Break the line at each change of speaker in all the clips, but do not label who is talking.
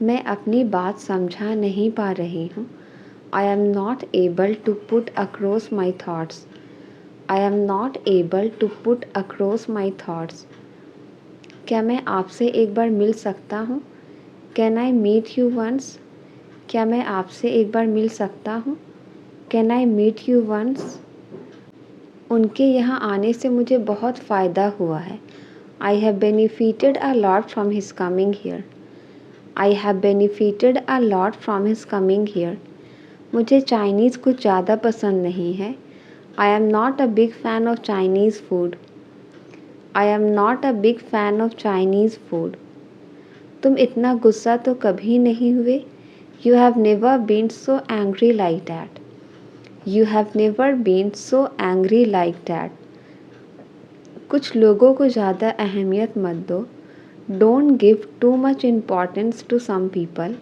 मैं अपनी बात समझा नहीं पा रही हूँ। I am not able to put across my thoughts. I am not able to put across my thoughts. क्या मैं आपसे एक बार मिल सकता हूँ? Can I meet you once? क्या मैं आपसे एक बार मिल सकता हूँ? Can I meet you once? उनके यहाँ आने से मुझे बहुत फ़ायदा हुआ है। I have benefited a lot from his coming here. I have benefited a lot from his coming here. मुझे चाइनीज़ कुछ ज़्यादा पसंद नहीं है। I am not a big fan of Chinese food. I am not a big fan of Chinese food. तुम इतना गुस्सा तो कभी नहीं हुए। You have never been so angry like that. You have never been so angry like that. कुछ लोगों को ज़्यादा अहमियत मत दो। Don't give too much importance to some people.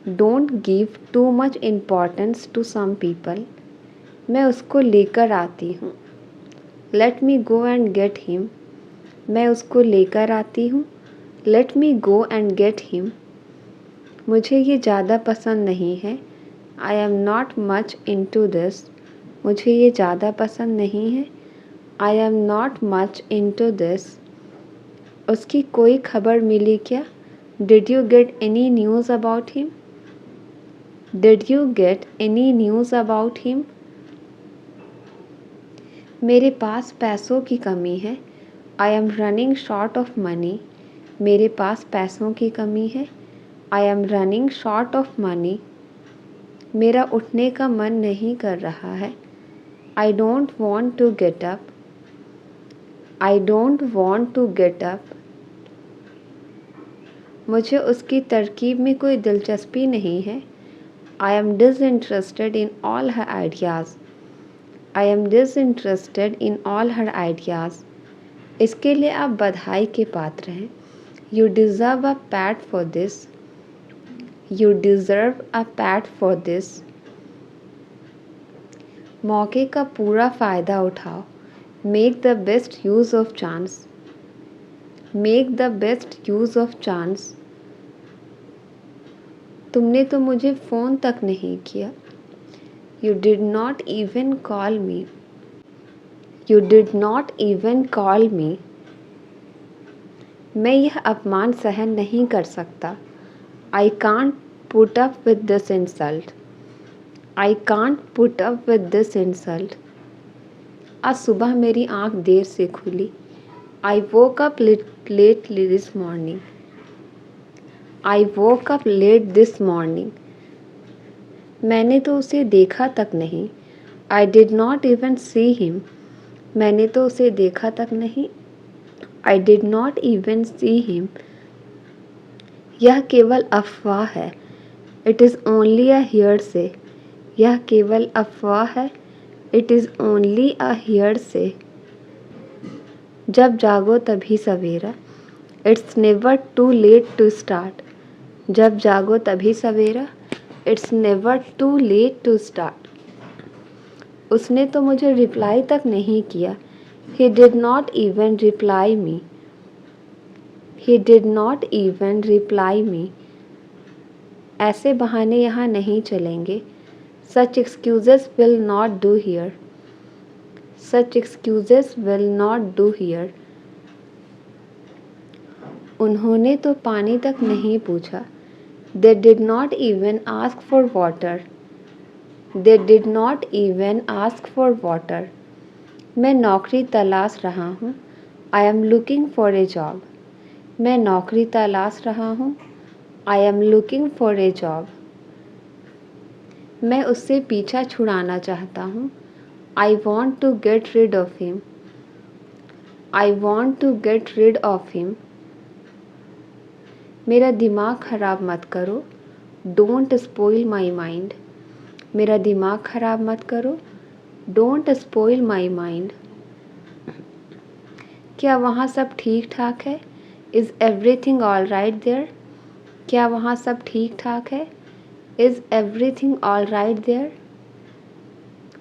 Don't give too much importance to some people. मैं उसको लेकर आती हूँ। Let me go and get him. मैं उसको लेकर आती हूँ। Let me go and get him. मुझे ये ज़्यादा पसंद नहीं है। I am not much into this. मुझे ये ज़्यादा पसंद नहीं है। I am not much into this. उसकी कोई खबर मिली क्या? Did you get any news about him? Did you get any news about him? मेरे पास पैसों की कमी है। I am running short of money. मेरे पास पैसों की कमी है। I am running short of money. मेरा उठने का मन नहीं कर रहा है। I don't want to get up. I don't want to get up. मुझे उसकी तरकीब में कोई दिलचस्पी नहीं है। I am disinterested in all her ideas. I am disinterested in all her ideas. इसके लिए आप बधाई के पात्र हैं। You deserve a PAT for this. You deserve a PAT for this. मौके का पूरा फ़ायदा उठाओ। Make the best use of chance. Make the best use of chance. तुमने तो मुझे फ़ोन तक नहीं किया। You did not even call me. You did not even call मी। मैं यह अपमान सहन नहीं कर सकता। I can't put up with this insult. I can't put up with this insult. आज सुबह मेरी आँख देर से खुली। I woke up late this morning. I woke up late this morning. मैंने तो उसे देखा तक नहीं। I did not even see him. मैंने तो उसे देखा तक नहीं। I did not even see him. यह केवल अफवाह है। It is only a hearsay. यह केवल अफवाह है। It is only a hearsay. जब जागो तभी सवेरा। It's never too late to start. जब जागो तभी सवेरा। It's never too late to start. उसने तो मुझे रिप्लाई तक नहीं किया। He did not even reply me. He did not even reply me. ऐसे बहाने यहाँ नहीं चलेंगे। Such excuses will not do here. Such excuses will not do here. उन्होंने तो पानी तक नहीं पूछा। They did not even ask for water. They did not even ask for water. मैं नौकरी तलाश रहा हूँ। I am looking for a job. मैं नौकरी तलाश रहा हूँ। I am looking for a job. मैं उससे पीछा छुड़ाना चाहता हूँ। I want to get rid of him. I want to get rid of him. मेरा दिमाग ख़राब मत करो। Don't spoil my mind. मेरा दिमाग ख़राब मत करो। Don't spoil my mind. क्या वहाँ सब ठीक ठाक है? Is everything all right there? क्या वहाँ सब ठीक ठाक है? Is everything all right there?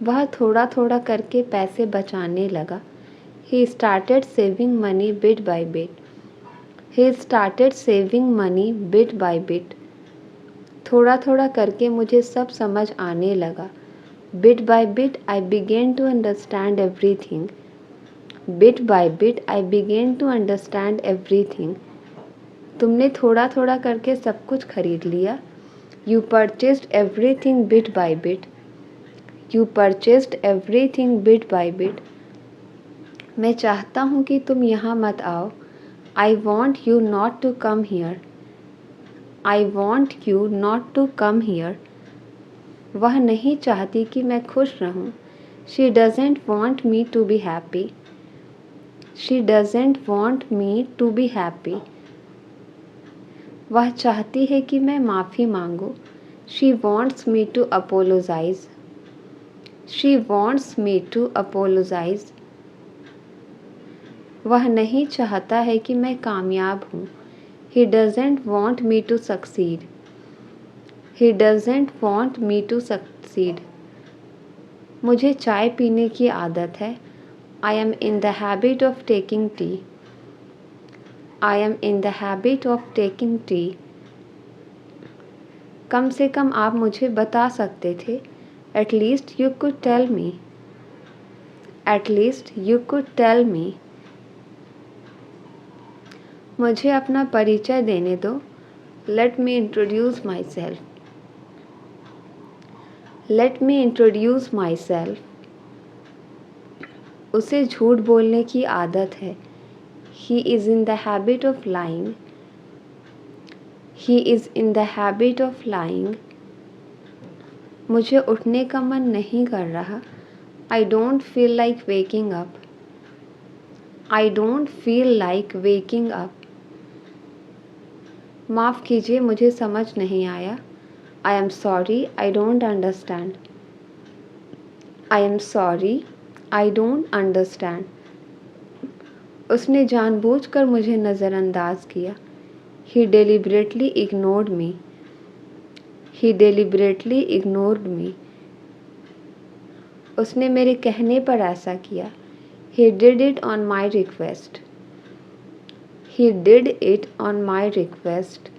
वह थोड़ा थोड़ा करके पैसे बचाने लगा। He started saving money bit by bit. He started saving money bit by bit. थोड़ा थोड़ा करके मुझे सब समझ आने लगा. Bit by bit I began to understand everything. Bit by bit I began to understand everything. तुमने थोड़ा थोड़ा करके सब कुछ खरीद लिया. You purchased everything bit by bit. You purchased everything bit by bit. मैं चाहता हूँ कि तुम यहाँ मत आओ. I want you not to come here. I want you not to come here. वह नहीं चाहती कि मैं खुश रहूं. She doesn't want me to be happy. She doesn't want me to be happy. वह चाहती है कि मैं माफ़ी मांगूं. She wants me to apologize. She wants me to apologize. वह नहीं चाहता है कि मैं कामयाब हूँ. He doesn't want me to succeed. He doesn't want me to succeed. मुझे चाय पीने की आदत है. I am in the habit of taking tea. I am in the habit of taking tea. कम से कम आप मुझे बता सकते थे. At least you could tell me. At least you could tell me. मुझे अपना परिचय देने दो. Let me introduce myself. Let me introduce myself. उसे झूठ बोलने की आदत है. He is in the habit of lying. He is in the habit of lying. मुझे उठने का मन नहीं कर रहा. I don't feel like waking up. I don't feel like waking up. माफ़ कीजिए मुझे समझ नहीं आया. I am sorry I don't understand. I am sorry I don't understand. उसने जानबूझकर मुझे नज़रअंदाज किया. He deliberately ignored me. He deliberately ignored me. उसने मेरे कहने पर ऐसा किया. He did it on my request. He did it on my request.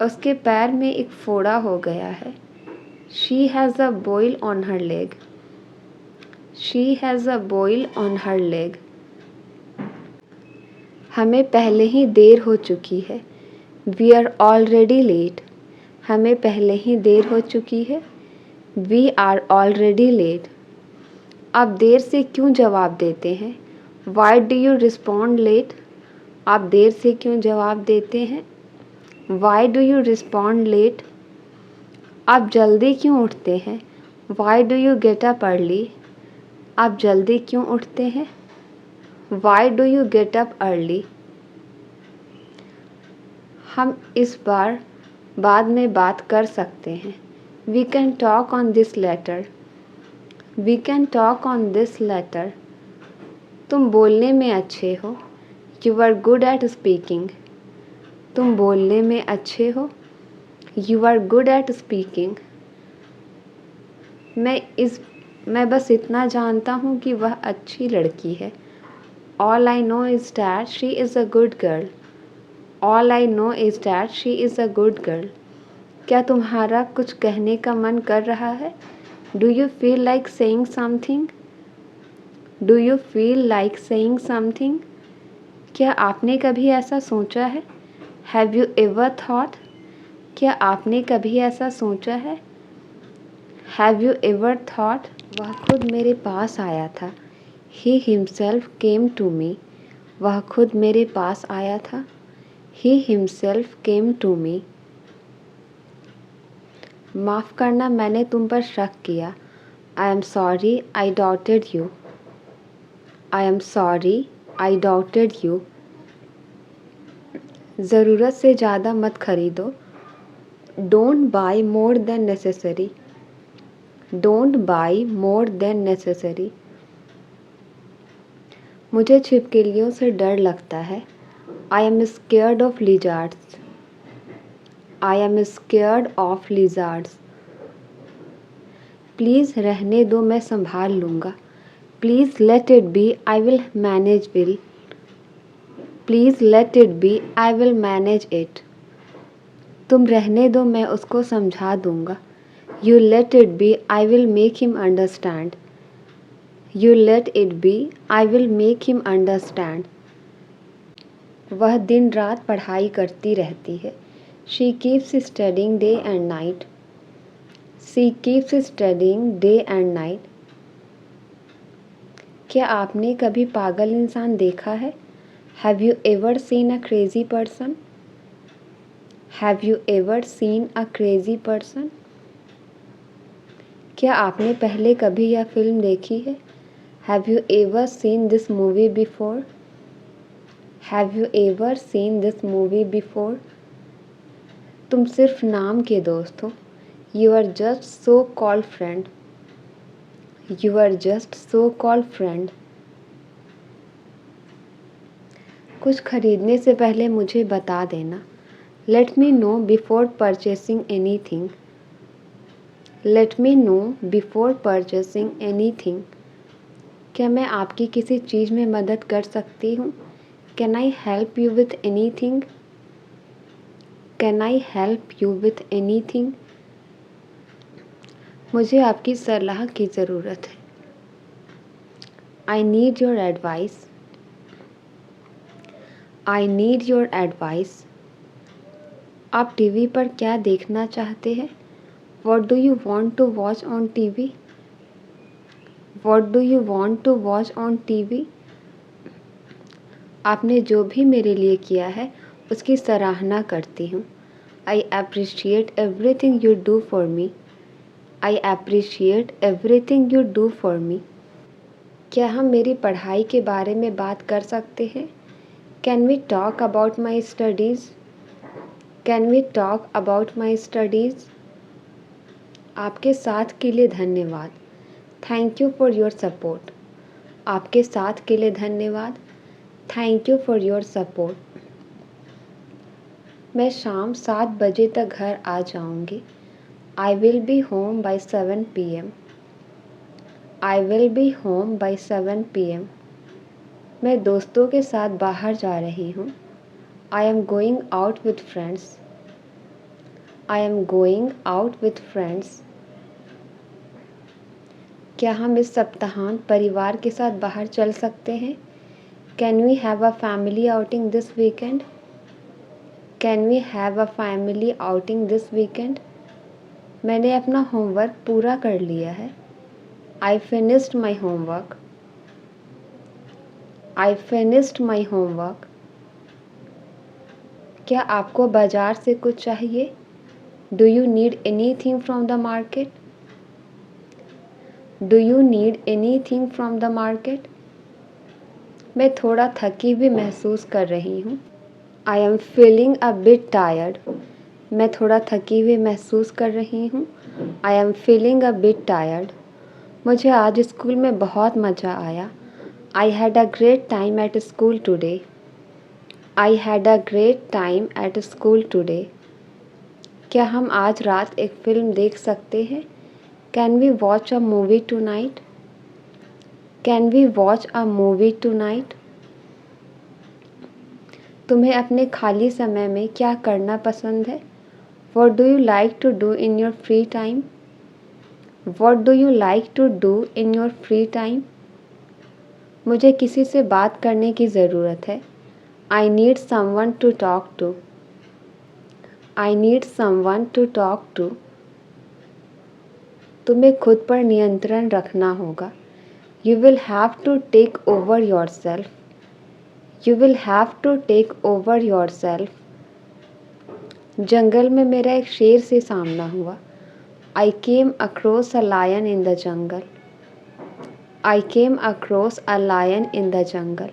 उसके पैर में एक फोड़ा हो गया है. She has a boil on her leg. She has a boil on her leg. हमें पहले ही देर हो चुकी है. We are already late. हमें पहले ही देर हो चुकी है. We are already late. आप देर से क्यों जवाब देते हैं? Why do you respond late? आप देर से क्यों जवाब देते हैं? Why do you respond late? आप जल्दी क्यों उठते हैं? Why do you get up early? आप जल्दी क्यों उठते हैं? Why do you get up early? हम इस बार बाद में बात कर सकते हैं. We can talk on this later. We can talk on this later. तुम बोलने में अच्छे हो. You are good at speaking. तुम बोलने में अच्छे हो. You are good at speaking. मैं बस इतना जानता हूँ कि वह अच्छी लड़की है. All I know is that she is a good girl. All I know is that she is a good girl. क्या तुम्हारा कुछ कहने का मन कर रहा है? Do you feel like saying something? Do you feel like saying something? क्या आपने कभी ऐसा सोचा है? Have you ever thought? क्या आपने कभी ऐसा सोचा है? Have you ever thought? वह खुद मेरे पास आया था. He himself came to me. वह खुद मेरे पास आया था. He himself came to me. माफ़ करना मैंने तुम पर शक किया. I am sorry I doubted you. I am sorry I doubted you. ज़रूरत से ज़्यादा मत खरीदो. Don't buy more than necessary. Don't buy more than necessary. मुझे छिपकलियों से डर लगता है. I am scared of lizards. I am scared of lizards. Please रहने दो मैं संभाल लूँगा. Please let it be I will manage well. Please let it be, I will manage it. तुम रहने दो, मैं उसको समझा दूंगा। You let it be, I will make him understand. You let it be, I will make him understand. वह दिन रात पढ़ाई करती रहती है। She keeps studying day and night. She keeps studying day and night. क्या आपने कभी पागल इंसान देखा है? Have you ever seen a crazy person? Have you ever seen a crazy person? क्या आपने पहले कभी यह फिल्म देखी है? Have you ever seen this movie before? Have you ever seen this movie before? तुम सिर्फ नाम के दोस्त हो। You are just so called friend. You are just so called friend. कुछ खरीदने से पहले मुझे बता देना। Let me know before purchasing anything. Let me know before purchasing anything. क्या मैं आपकी किसी चीज़ में मदद कर सकती हूँ? Can I help you with anything? Can I help you with anything? मुझे आपकी सलाह की ज़रूरत है। I need your advice. I need your advice. आप टीवी पर क्या देखना चाहते हैं? What do you want to watch on TV? What do you want to watch on TV? आपने जो भी मेरे लिए किया है उसकी सराहना करती हूँ। I appreciate everything you do for me. I appreciate everything you do for me. क्या हम मेरी पढ़ाई के बारे में बात कर सकते हैं? Can we talk about my studies? Can we talk about my studies? आपके साथ के लिए धन्यवाद। Thank you for your support. आपके साथ के लिए धन्यवाद। Thank you for your support. मैं शाम 7 बजे तक घर आ जाऊंगी। I will be home by 7 PM। I will be home by 7 PM। मैं दोस्तों के साथ बाहर जा रही हूँ। I am going out with friends. I am going out with friends. क्या हम इस सप्ताहांत परिवार के साथ बाहर चल सकते हैं? Can we have a family outing this weekend? Can we have a family outing this weekend? मैंने अपना होमवर्क पूरा कर लिया है। I finished my homework. I finished my homework. क्या आपको बाजार से कुछ चाहिए? Do you need anything from the market? Do you need anything from the market? मैं थोड़ा थकी हुई महसूस कर रही हूँ। I am feeling a bit tired. मैं थोड़ा थकी हुई महसूस कर रही हूँ। I am feeling a bit tired. मुझे आज स्कूल में बहुत मज़ा आया। I had a great time at school today. I had a great time at school today. क्या हम आज रात एक फ़िल्म देख सकते हैं? Can we watch a movie tonight? Can we watch a movie tonight? तुम्हें अपने खाली समय में क्या करना पसंद है? What do you like to do in your free time? What do you like to do in your free time? मुझे किसी से बात करने की ज़रूरत है। I need someone to talk to. I need someone to talk to. तुम्हें खुद पर नियंत्रण रखना होगा। You will have to take over your self. You will have to take over your self. जंगल में मेरा एक शेर से सामना हुआ। आई came across a lion in the jungle. I came across a lion in the jungle.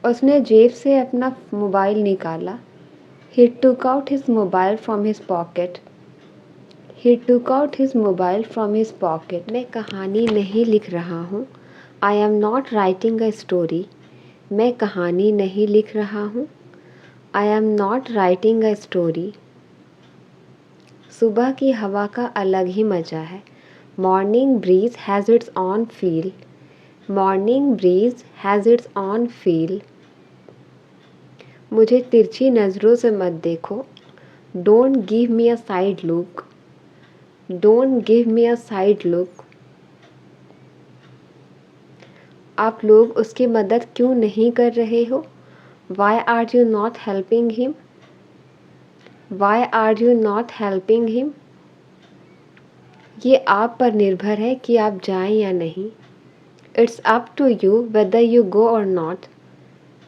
उसने जेब से अपना मोबाइल निकाला। He took out his mobile from his pocket. He took out his mobile from his pocket. मैं कहानी नहीं लिख रहा हूँ। I am not writing a story. मैं कहानी नहीं लिख रहा हूँ। I am not writing a story. सुबह की हवा का अलग ही मज़ा है। Morning breeze has its own feel. Morning breeze has its own feel. मुझे तिरछी नज़रों से मत देखो। Don't give me a side look. Don't give me a side look. आप लोग उसकी मदद क्यों नहीं कर रहे हो? Why are you not helping him? Why are you not helping him? ये आप पर निर्भर है कि आप जाएं या नहीं। It's up to you whether you go or not.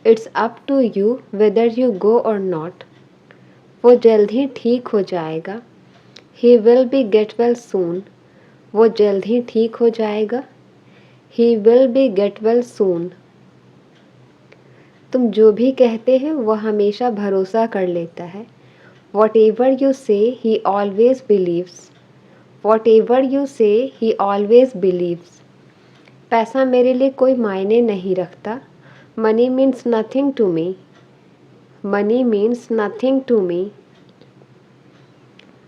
It's up to you whether you go or not. वो जल्द ही ठीक हो जाएगा। He will be get well soon. वो जल्द ही ठीक हो जाएगा। He will be get well soon. तुम जो भी कहते हैं वह हमेशा भरोसा कर लेता है। What ever you say he always believes. Whatever you say he always beliefs. पैसा मेरे लिए कोई मायने नहीं रखता। Money means nothing to me. Money means nothing to me.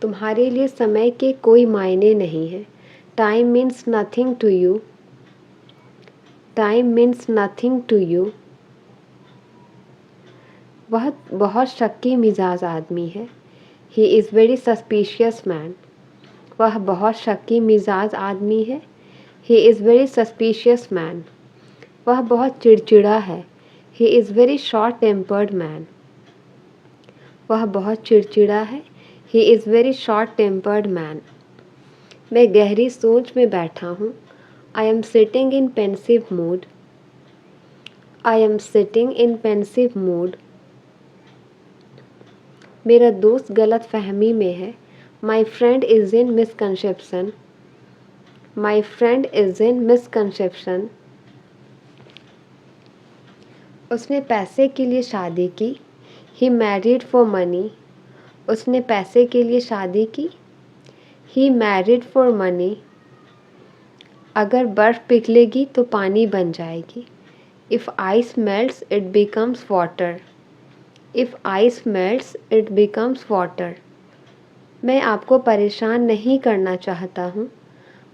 तुम्हारे लिए समय के कोई मायने नहीं है। Time means nothing to you. Time means nothing to you. वह बहुत शक्की मिजाज आदमी है। He is very suspicious man. वह बहुत शक्की मिजाज आदमी है। He is very suspicious man. वह बहुत चिड़चिड़ा है। He is very short tempered man. वह बहुत चिड़चिड़ा है। He is very short tempered man. मैं गहरी सोच में बैठा हूँ। I am sitting in pensive mood. I am sitting in pensive mood. मेरा दोस्त गलत फहमी में है। My friend is in misconception. My friend is in misconception. उसने पैसे के लिए शादी की। He married for money. उसने पैसे के लिए शादी की। He married for money. अगर बर्फ़ पिघलेगी तो पानी बन जाएगी। If ice melts it becomes water. If ice melts it becomes water. मैं आपको परेशान नहीं करना चाहता हूँ।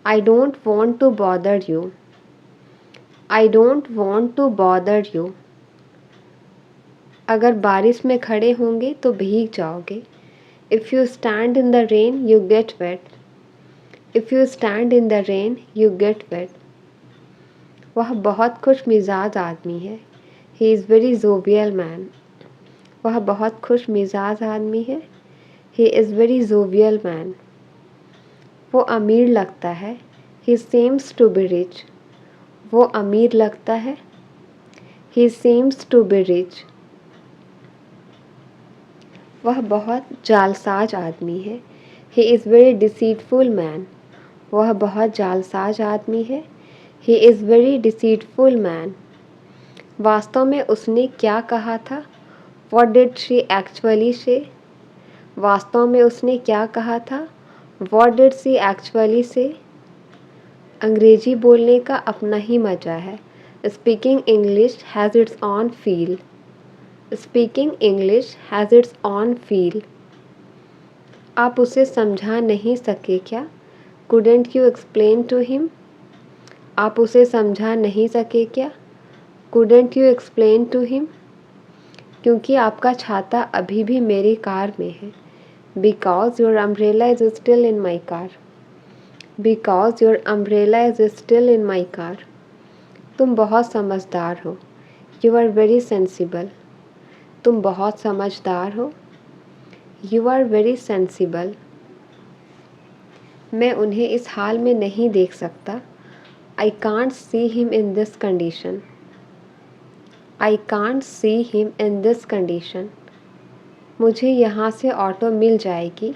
I don't want to bother you. I don't want to bother you. अगर बारिश में खड़े होंगे तो भीग जाओगे। If you stand in the rain you get wet. If you stand in the rain you get wet. वह बहुत खुश मिजाज आदमी है। He is very jovial man. वह बहुत खुश मिजाज आदमी है। He is very jovial man. वो अमीर लगता है। He seems to be rich. वो अमीर लगता है। He seems to be rich. वह बहुत जालसाज आदमी है। He is very deceitful man. वह बहुत जालसाज आदमी है। He is very deceitful man. वास्तव में उसने क्या कहा था? वॉट डिड शी एक्चुअली से? वास्तव में उसने क्या कहा था? वॉट डिड शी एक्चुअली से? अंग्रेजी बोलने का अपना ही मज़ा है। Speaking English has its own feel. Speaking English has its own feel. आप उसे समझा नहीं सके क्या? Couldn't you explain to him? आप उसे समझा नहीं सके क्या? Couldn't you explain to him? क्योंकि आपका छाता अभी भी मेरी कार में है। Because your umbrella is still in my car. Because your umbrella is still in my car. तुम बहुत समझदार हो। You are very sensible. तुम बहुत समझदार हो। You are very sensible. मैं उन्हें इस हाल में नहीं देख सकता। I can't see him in this condition. I can't see him in this condition. मुझे यहाँ से ऑटो मिल जाएगी।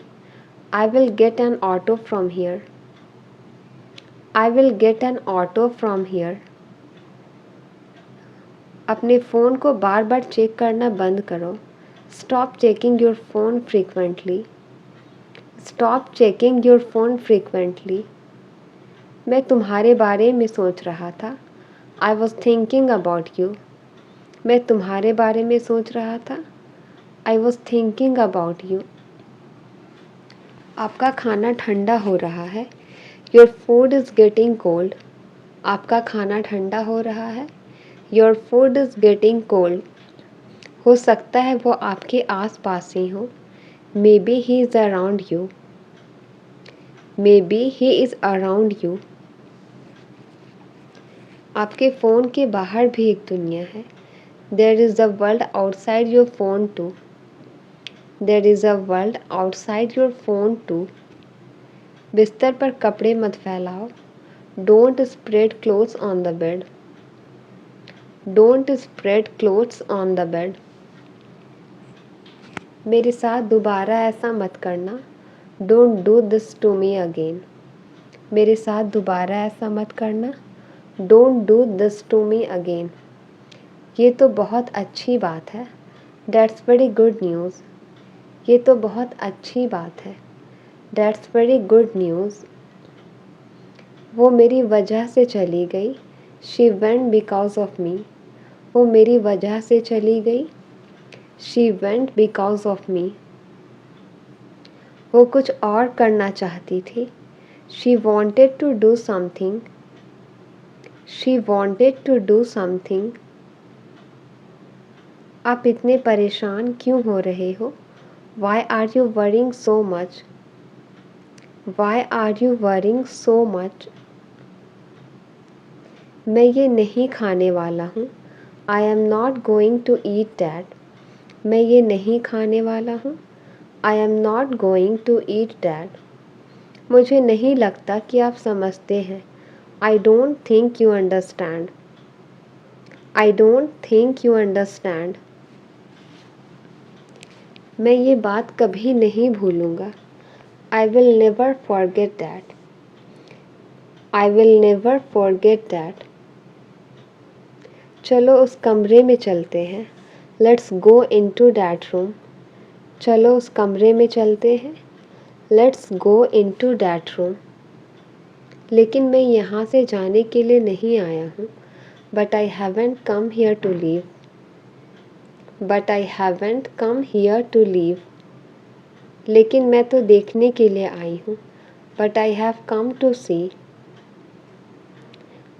I will get an auto from here. I will get an auto from here. अपने फ़ोन को बार बार चेक करना बंद करो। Stop checking your phone frequently. Stop checking your phone frequently. मैं तुम्हारे बारे में सोच रहा था। I was thinking about you. मैं तुम्हारे बारे में सोच रहा था। I was thinking about you. आपका खाना ठंडा हो रहा है। Your food is getting cold. आपका खाना ठंडा हो रहा है। Your food is getting cold. हो सकता है वो आपके आस पास ही हो। May be he is around you. May be he is around you. आपके फ़ोन के बाहर भी एक दुनिया है। There is a world outside your phone too. There is a world outside your phone too. बिस्तर पर कपड़े मत फैलाओ। Don't spread clothes on the bed. Don't spread clothes on the bed. मेरे साथ दोबारा ऐसा मत करना। Don't do this to me again. मेरे साथ दोबारा ऐसा मत करना। Don't do this to me again. ये तो बहुत अच्छी बात है। That's very good news. ये तो बहुत अच्छी बात है। That's very good news. वो मेरी वजह से चली गई। She went because of me. वो मेरी वजह से चली गई। She went because of me. वो कुछ और करना चाहती थी। She wanted to do something. She wanted to do something. आप इतने परेशान क्यों हो रहे हो? Why are you worrying so much? Why are you worrying so much? मैं ये नहीं खाने वाला हूँ। I am not going to eat that. मैं ये नहीं खाने वाला हूँ। I am not going to eat that. मुझे नहीं लगता कि आप समझते हैं। I don't think you understand. I don't think you understand. मैं ये बात कभी नहीं भूलूंगा। I will never forget that. I will never forget that. चलो उस कमरे में चलते हैं। Let's go into that room. चलो उस कमरे में चलते हैं। Let's go into that room. लेकिन मैं यहाँ से जाने के लिए नहीं आया हूँ। But I haven't come here to leave. But I haven't come here to leave. लेकिन मैं तो देखने के लिए आई हूँ। But I have come to see.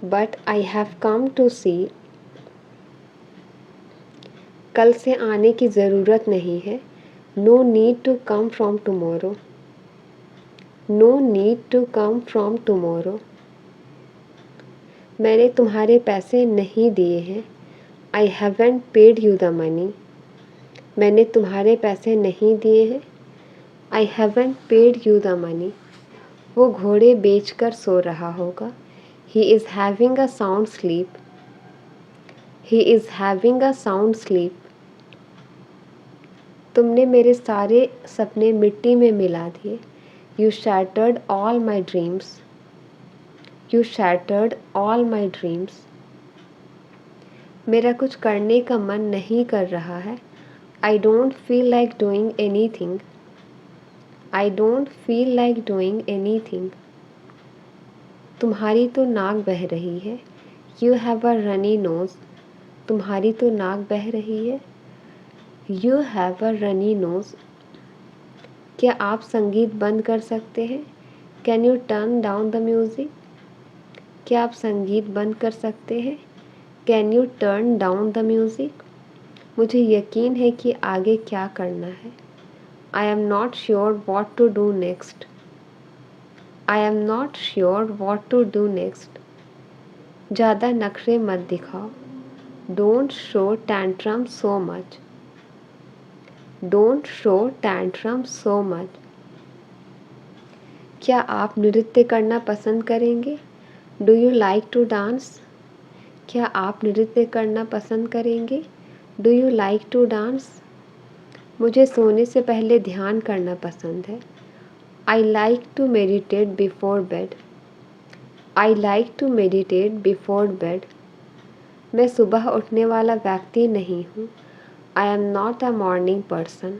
But I have come to see. कल से आने की ज़रूरत नहीं है। No need to come from tomorrow. No need to come from tomorrow. मैंने तुम्हारे पैसे नहीं दिए हैं। I haven't paid you the money. मैंने तुम्हारे पैसे नहीं दिए हैं। I haven't paid you the money. वो घोड़े बेचकर सो रहा होगा। He is having a sound sleep. He is having a sound sleep. तुमने मेरे सारे सपने मिट्टी में मिला दिए। You shattered all my dreams. You shattered all my dreams. मेरा कुछ करने का मन नहीं कर रहा है। I don't feel like doing any thing. I don't feel like doing any thing. तुम्हारी तो नाक बह रही है। You have a runny nose. तुम्हारी तो नाक बह रही है। You have a runny nose. क्या आप संगीत बंद कर सकते हैं? Can you turn down the music? क्या आप संगीत बंद कर सकते हैं? Can you turn down the music? मुझे यकीन है कि आगे क्या करना है। I am not sure what to do next. I am not sure what to do next. ज़्यादा नखरे मत दिखाओ। Don't show tantrum so much. Don't show tantrum so much. क्या आप नृत्य करना पसंद करेंगे? Do you like to dance? क्या आप नृत्य करना पसंद करेंगे? Do you like to dance? मुझे सोने से पहले ध्यान करना पसंद है। I like to meditate before bed. I like to meditate before bed. मैं सुबह उठने वाला व्यक्ति नहीं हूँ। I am not a morning person.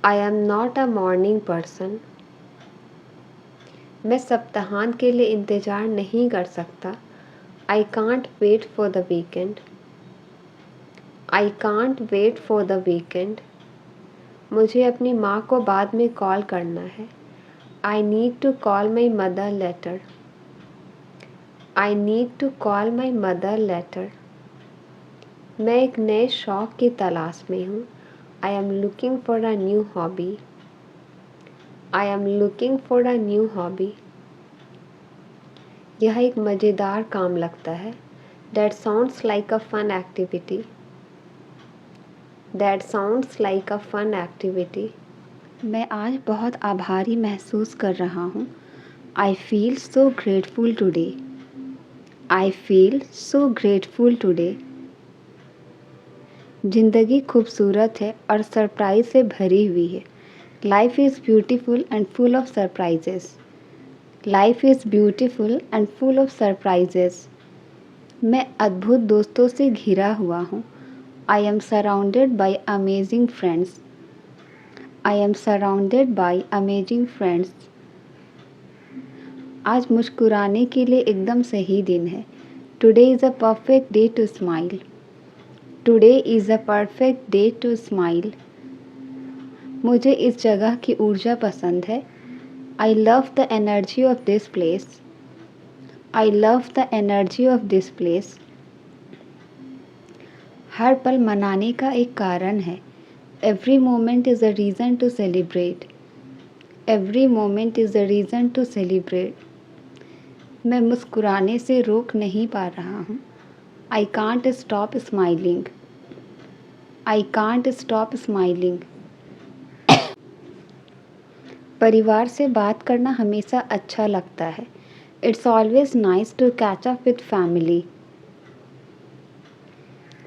I am not a morning person. मैं सप्ताहांत के लिए इंतज़ार नहीं कर सकता। I can't wait for the weekend. I can't wait for the weekend. मुझे अपनी माँ को बाद में कॉल करना है। I need to call my mother later. I need to call my mother later. मैं एक नए शौक़ की तलाश में हूँ। I am looking for a new hobby. I am looking for a new hobby. यह एक मज़ेदार काम लगता है। That sounds like a fun activity. That sounds like a fun activity. मैं आज बहुत आभारी महसूस कर रहा हूँ। I feel so grateful today. I feel so grateful today. ज़िंदगी खूबसूरत है और सरप्राइज से भरी हुई है। Life is beautiful and full of surprises. Life is beautiful and full of surprises. मैं अद्भुत दोस्तों से घिरा हुआ हूँ। I am surrounded by amazing friends. I am surrounded by amazing friends. आज मुस्कुराने के लिए एकदम सही दिन है। Today is a perfect day to smile. Today is a perfect day to smile. मुझे इस जगह की ऊर्जा पसंद है। I love the energy of this place. I love the energy of this place. हर पल मनाने का एक कारण है। Every moment is a reason to celebrate. Every moment is a reason to celebrate. मैं मुस्कुराने से रोक नहीं पा रहा हूँ। I can't stop smiling. I can't stop smiling. परिवार से बात करना हमेशा अच्छा लगता है। It's always nice to catch up with family.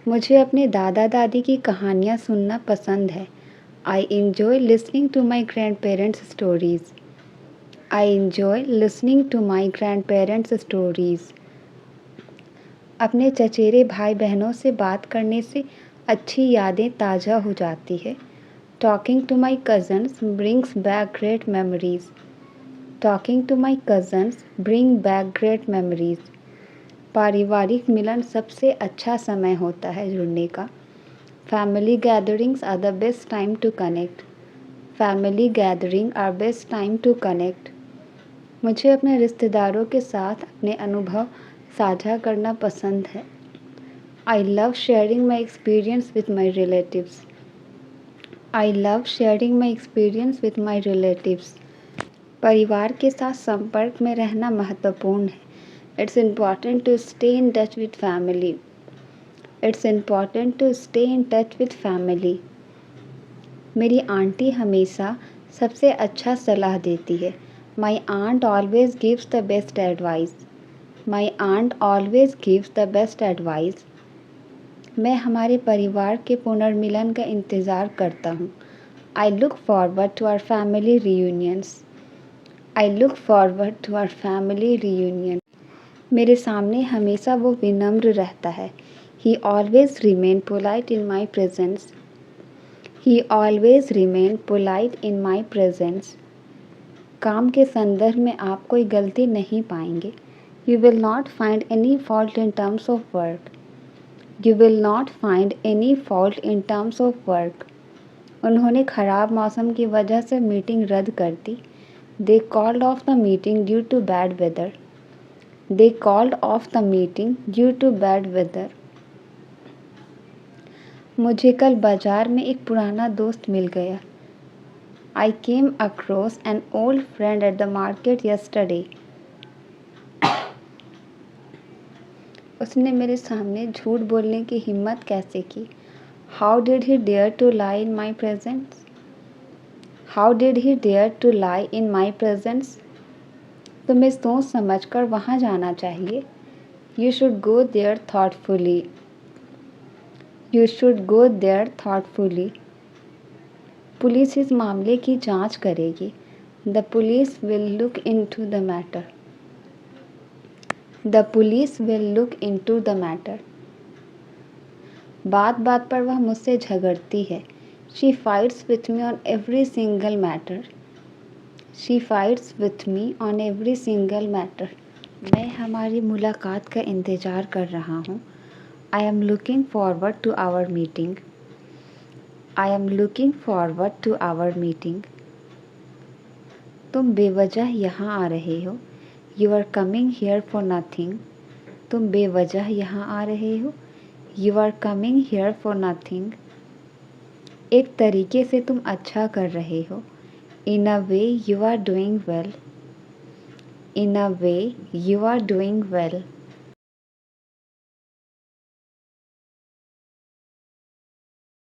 मुझे अपने दादा दादी की कहानियाँ सुनना पसंद है। I enjoy listening to my grandparents stories. I enjoy listening to my grandparents stories. अपने चचेरे भाई बहनों से बात करने से अच्छी यादें ताज़ा हो जाती है। Talking to my cousins brings back great memories. Talking to my cousins bring back great memories. पारिवारिक मिलन सबसे अच्छा समय होता है जुड़ने का। Family gatherings are the best time to connect. Family gathering are best time to connect. मुझे अपने रिश्तेदारों के साथ अपने अनुभव साझा करना पसंद है। I love sharing my experience with my relatives. I love sharing my experience with my relatives. परिवार के साथ संपर्क में रहना महत्वपूर्ण है। It's important to stay in touch with family. It's important to stay in touch with family. मेरी aunty हमेशा सबसे अच्छा सलाह देती है। My aunt always gives the best advice. My aunt always gives the best advice. मैं हमारे परिवार के पुनर्मिलन का इंतज़ार करता हूँ। I look forward to our family reunions. I look forward to our family reunion. मेरे सामने हमेशा वो विनम्र रहता है। He always remain polite in my presence. He always remain polite in my presence. काम के संदर्भ में आप कोई गलती नहीं पाएंगे। You will not find any fault in terms of work. You will not find any fault in terms of work. उन्होंने ख़राब मौसम की वजह से मीटिंग रद्द कर दी। They called off the meeting due to bad weather. They called off the meeting due to bad weather. मुझे कल बाज़ार में एक पुराना दोस्त मिल गया। I came across an old friend at the market yesterday. उसने मेरे सामने झूठ बोलने की हिम्मत कैसे की? How did he dare to lie in my presence? How did he dare to lie in my presence? तुम्हें सोच समझकर वहाँ जाना चाहिए। You should go there thoughtfully. You should go there thoughtfully. Police इस मामले की जांच करेगी। The police will look into the matter. The police will look into the matter. बात बात पर वह मुझसे झगड़ती है। She fights with me on every single matter. She fights with me on every single matter. मैं हमारी मुलाकात का इंतज़ार कर रहा हूँ। I am looking forward to our meeting. I am looking forward to our meeting. तुम बेवजह यहाँ आ रहे हो। You are coming here for nothing. तुम बेवजह यहाँ आ रहे हो। You are coming here for nothing. एक तरीके से तुम अच्छा कर रहे हो. In a way you are doing well. In a way you are doing well.